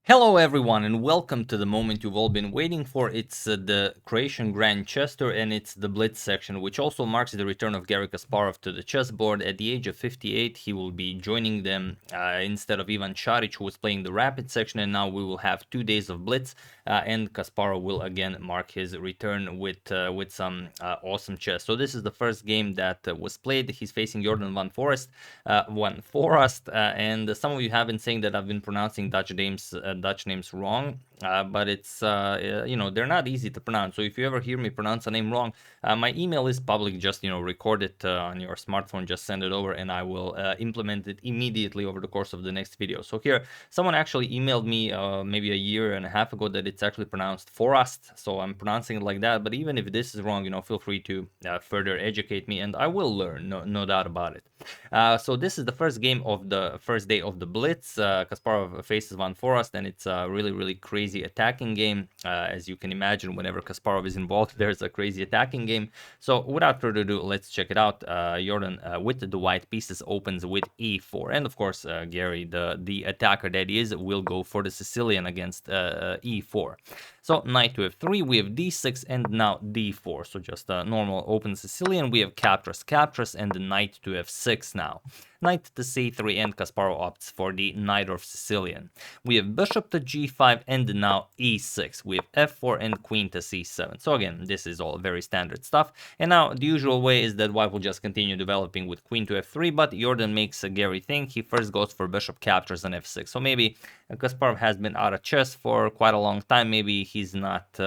Hello everyone and welcome to the moment you've all been waiting for. It's the Croatian Grand Chess Tour and it's the blitz section, which also marks the return of Garry Kasparov to the chessboard. At the age of 58, he will be joining them instead of Ivan Saric, who was playing the rapid section, and now we will have 2 days of blitz and Kasparov will again mark his return with some awesome chess. So this is the first game that was played. He's facing Jorden van Foreest, and some of you have been saying that I've been pronouncing Dutch names wrong, but it's they're not easy to pronounce. So if you ever hear me pronounce a name wrong, my email is public. Just record it on your smartphone, just send it over and I will implement it immediately over the course of the next video. So here someone actually emailed me maybe a year and a half ago that it's actually pronounced Foreest, so I'm pronouncing it like that. But even if this is wrong, feel free to further educate me and I will learn, no doubt about it. So this is the first game of the first day of the blitz. Kasparov faces Van Foreest, and it's a really crazy attacking game. As you can imagine, whenever Kasparov is involved, there's a crazy attacking game. So without further ado, let's check it out. Jorden with the white pieces opens with e4, and of course Garry, the attacker that he is, will go for the Sicilian against e4. So knight to f3, we have d6 and now d4. So just a normal open Sicilian. We have captures, and the knight to f6 now. Knight to c3, and Kasparov opts for the Najdorf Sicilian. We have bishop to g5 and now e6. We have f4 and queen to c7. So again, this is all very standard stuff. And now the usual way is that white will just continue developing with queen to f3, but Jorden makes Garry think. He first goes for bishop captures on f6. So maybe Kasparov has been out of chess for quite a long time. Maybe he's not,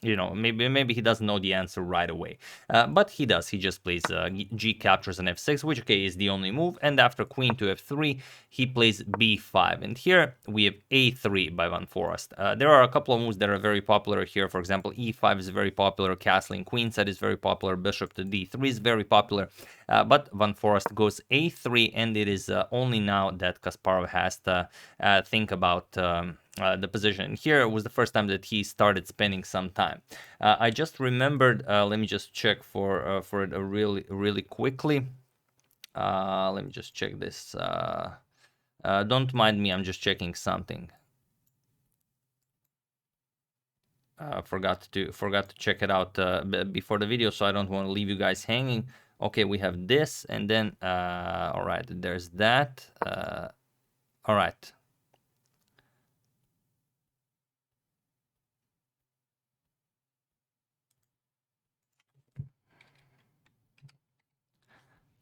maybe he doesn't know the answer right away. But he does. He just plays g captures on f6, which, okay, is the only move. And after queen to f3, he plays b5. And here we have a3 by Van Foreest. There are a couple of moves that are very popular here. For example, e5 is very popular. Castling queenside is very popular. Bishop to d3 is very popular. But Van Foreest goes a3, and it is only now that Kasparov has to think about the position. Here was the first time that he started spending some time. I just remembered, let me just check for it really quickly. Let me just check this. Don't mind me, I'm just checking something. Forgot to check it out before the video, so I don't want to leave you guys hanging. Okay, we have this, and then all right, there's that. All right.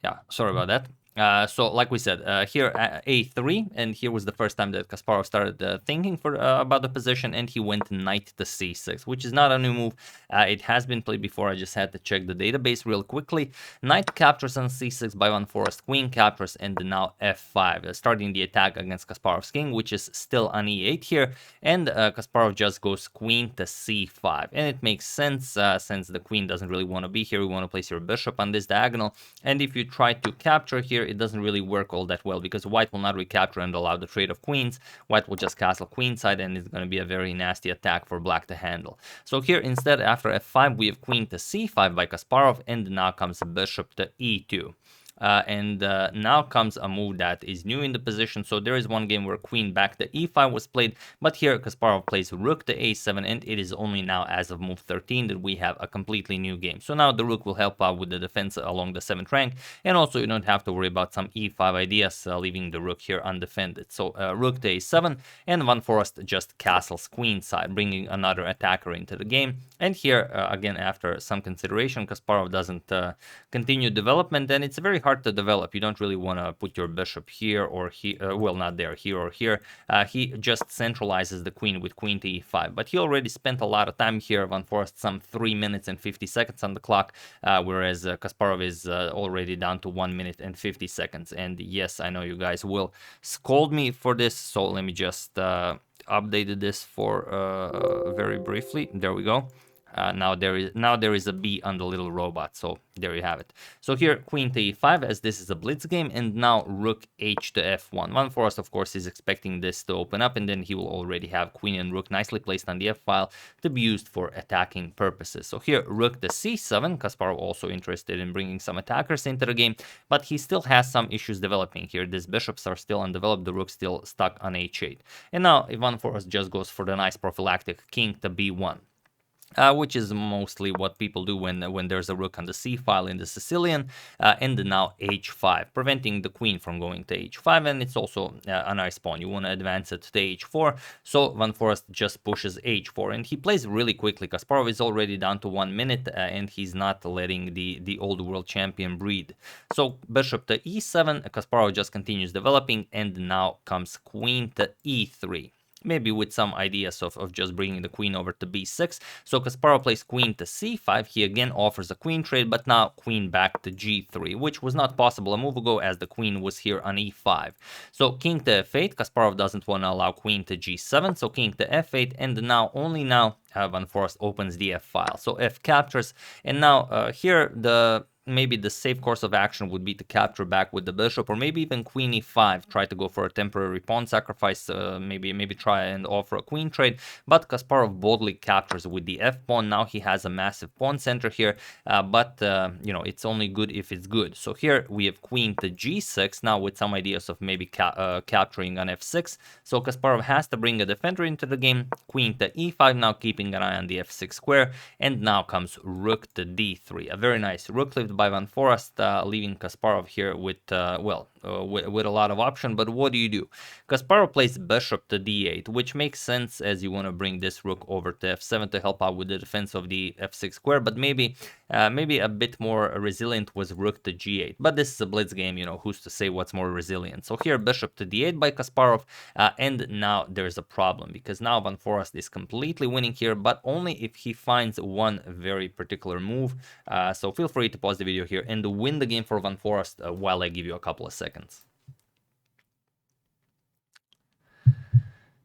Yeah, sorry about that. So like we said, here a3, and here was the first time that Kasparov started thinking about the position, and he went knight to c6, which is not a new move. It has been played before. I just had to check the database real quickly. Knight captures on c6 by Van Foreest, queen captures, and now f5, starting the attack against Kasparov's king, which is still on e8 here, and Kasparov just goes queen to c5, and it makes sense since the queen doesn't really want to be here. We want to place your bishop on this diagonal, and if you try to capture here, it doesn't really work all that well because white will not recapture and allow the trade of queens. White will just castle queenside, and it's going to be a very nasty attack for black to handle. So here instead, after f5, we have queen to c5 by Kasparov, and now comes bishop to e2. Now comes a move that is new in the position. So there is one game where queen back to e5 was played, but here Kasparov plays rook to a7, and it is only now as of move 13 that we have a completely new game. So now the rook will help out with the defense along the 7th rank, and also you don't have to worry about some e5 ideas leaving the rook here undefended. So rook to a7, and Van Foreest just castles queenside, bringing another attacker into the game. And here again, after some consideration, Kasparov doesn't continue development, and it's very hard to develop. You don't really want to put your bishop here or here, well, not there, here or here. He just centralizes the queen with queen to e5, but he already spent a lot of time here. Van Foreest some 3 minutes and 50 seconds on the clock, whereas Kasparov is already down to 1 minute and 50 seconds. And yes, I know you guys will scold me for this, so let me just update this for very briefly. There we go. Now there is a B on the little robot, so there you have it. So here queen to e5, as this is a blitz game, and now rook h to f1. Van Foreest, of course, is expecting this to open up, and then he will already have queen and rook nicely placed on the f file to be used for attacking purposes. So here rook to c7. Kasparov also interested in bringing some attackers into the game, but he still has some issues developing here. These bishops are still undeveloped, the rook still stuck on h8. And now Ivan Foreest just goes for the nice prophylactic king to b1. Which is mostly what people do when there's a rook on the c file in the Sicilian, and now h5, preventing the queen from going to h5, and it's also a nice pawn. You want to advance it to h4, so Van Foreest just pushes h4, and he plays really quickly. Kasparov is already down to 1 minute, and he's not letting the old world champion breathe. So bishop to e7, Kasparov just continues developing, and now comes queen to e3. Maybe with some ideas of just bringing the queen over to b6. So Kasparov plays queen to c5. He again offers a queen trade, but now queen back to g3, which was not possible a move ago as the queen was here on e5. So king to f8. Kasparov doesn't want to allow queen to g7, so king to f8, and now, only now, Van Foreest opens the f file. So f captures, and now here maybe the safe course of action would be to capture back with the bishop, or maybe even queen e5, try to go for a temporary pawn sacrifice, maybe try and offer a queen trade, but Kasparov boldly captures with the f pawn. Now he has a massive pawn center here, but you know, it's only good if it's good. So here we have queen to g6, now with some ideas of maybe capturing on f6. So Kasparov has to bring a defender into the game, queen to e5, now keeping an eye on the f6 square, and now comes rook to d3. A very nice rook lived by Van Foreest, leaving Kasparov here with, with a lot of option. But what do you do? Kasparov plays bishop to d8, which makes sense as you want to bring this rook over to f7 to help out with the defense of the f6 square, but maybe a bit more resilient was rook to g8. But this is a blitz game, you know, who's to say what's more resilient? So here bishop to d8 by Kasparov, and now there's a problem, because now Van Foreest is completely winning here, but only if he finds one very particular move. So feel free to pause the video here and win the game for Van Foreest while I give you a couple of seconds.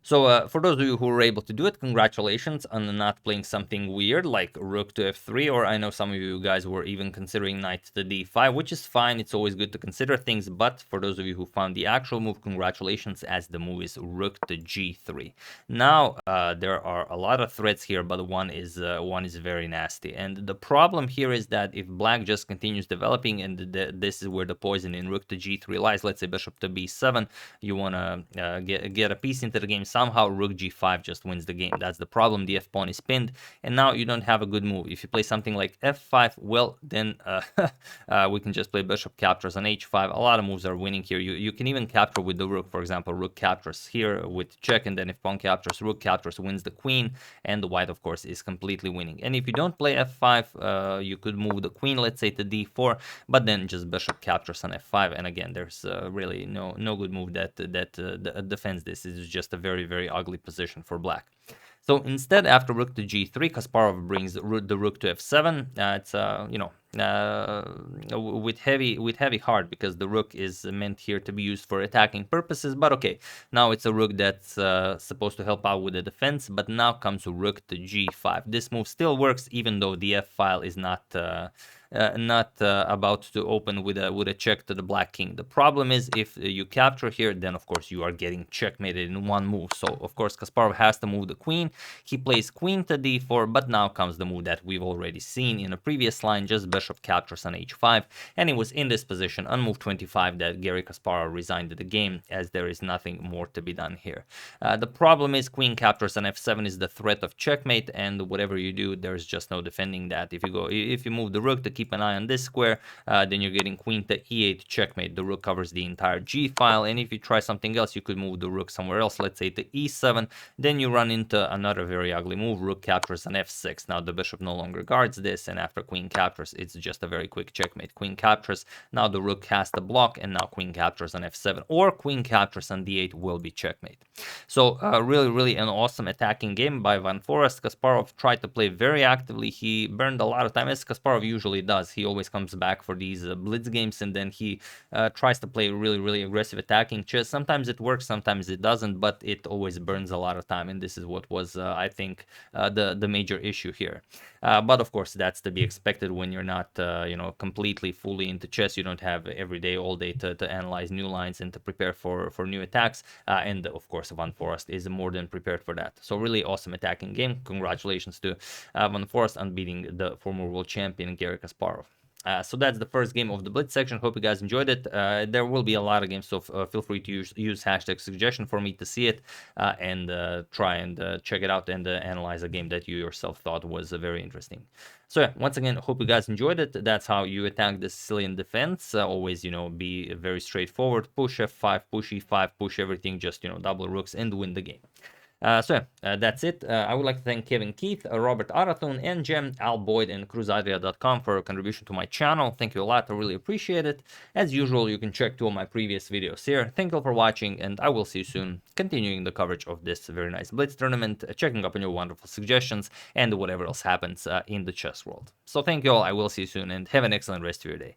So for those of you who were able to do it, congratulations on not playing something weird like rook to f3, or I know some of you guys were even considering knight to d5, which is fine. It's always good to consider things, but for those of you who found the actual move, congratulations, as the move is rook to g3. Now there are a lot of threats here, but one is very nasty, and the problem here is that if black just continues developing, and this is where the poison in rook to g3 lies. Let's say bishop to b7, you want to get a piece into the game. Somehow rook g5 just wins the game. That's the problem. The f-pawn is pinned, and now you don't have a good move. If you play something like f5, well, then we can just play bishop captures on h5. A lot of moves are winning here. You can even capture with the rook. For example, rook captures here with check, and then if pawn captures, rook captures, wins the queen, and the white, of course, is completely winning. And if you don't play f5, you could move the queen, let's say, to d4, but then just bishop captures on f5, and again, there's really no good move that defends this. It's just a very ugly position for black. So instead, after rook to g3, Kasparov brings the rook to f7. It's you know, with heavy heart, because the rook is meant here to be used for attacking purposes. But okay, now it's a rook that's supposed to help out with the defense. But now comes rook to g5. This move still works, even though the f file is not about to open with a check to the black king. The problem is if you capture here, then of course you are getting checkmated in one move. So of course Kasparov has to move the queen. He plays queen to d4, but now comes the move that we've already seen in a previous line, just bishop captures on h5, and it was in this position on move 25 that Garry Kasparov resigned the game, as there is nothing more to be done here. The problem is queen captures on f7 is the threat of checkmate, and whatever you do, there's just no defending that. If you move the rook to keep an eye on this square, then you're getting queen to e8 checkmate. The rook covers the entire g file, and if you try something else, you could move the rook somewhere else, let's say to e7, then you run into another very ugly move, rook captures on f6. Now the bishop no longer guards this, and after queen captures, it's it's just a very quick checkmate. Queen captures, now the rook has to block, and now queen captures on f7, or queen captures on d8 will be checkmate. So really an awesome attacking game by Van Foreest. Kasparov tried to play very actively. He burned a lot of time, as Kasparov usually does. He always comes back for these blitz games, and then he tries to play really aggressive attacking chess. Sometimes it works, sometimes it doesn't, but it always burns a lot of time, and this is what was, I think, the major issue here. But of course, that's to be expected when you're not, completely fully into chess. You don't have every day, all day to analyze new lines and to prepare for new attacks. And of course, Van Foreest is more than prepared for that. So really awesome attacking game. Congratulations to Van Foreest on beating the former world champion Garry Kasparov. So that's the first game of the Blitz section. Hope you guys enjoyed it. There will be a lot of games, so feel free to use hashtag suggestion for me to see it and try and check it out and analyze a game that you yourself thought was very interesting. So yeah, once again, hope you guys enjoyed it. That's how you attack the Sicilian defense. Always, be very straightforward. Push f5, push e5, push everything, just, double rooks and win the game. That's it. I would like to thank Kevin Keith, Robert Arathun, and Jem, Al Boyd, and CruzAdria.com for a contribution to my channel. Thank you a lot. I really appreciate it. As usual, you can check 2 of my previous videos here. Thank you all for watching, and I will see you soon, continuing the coverage of this very nice Blitz tournament, checking up on your wonderful suggestions, and whatever else happens in the chess world. So thank you all. I will see you soon, and have an excellent rest of your day.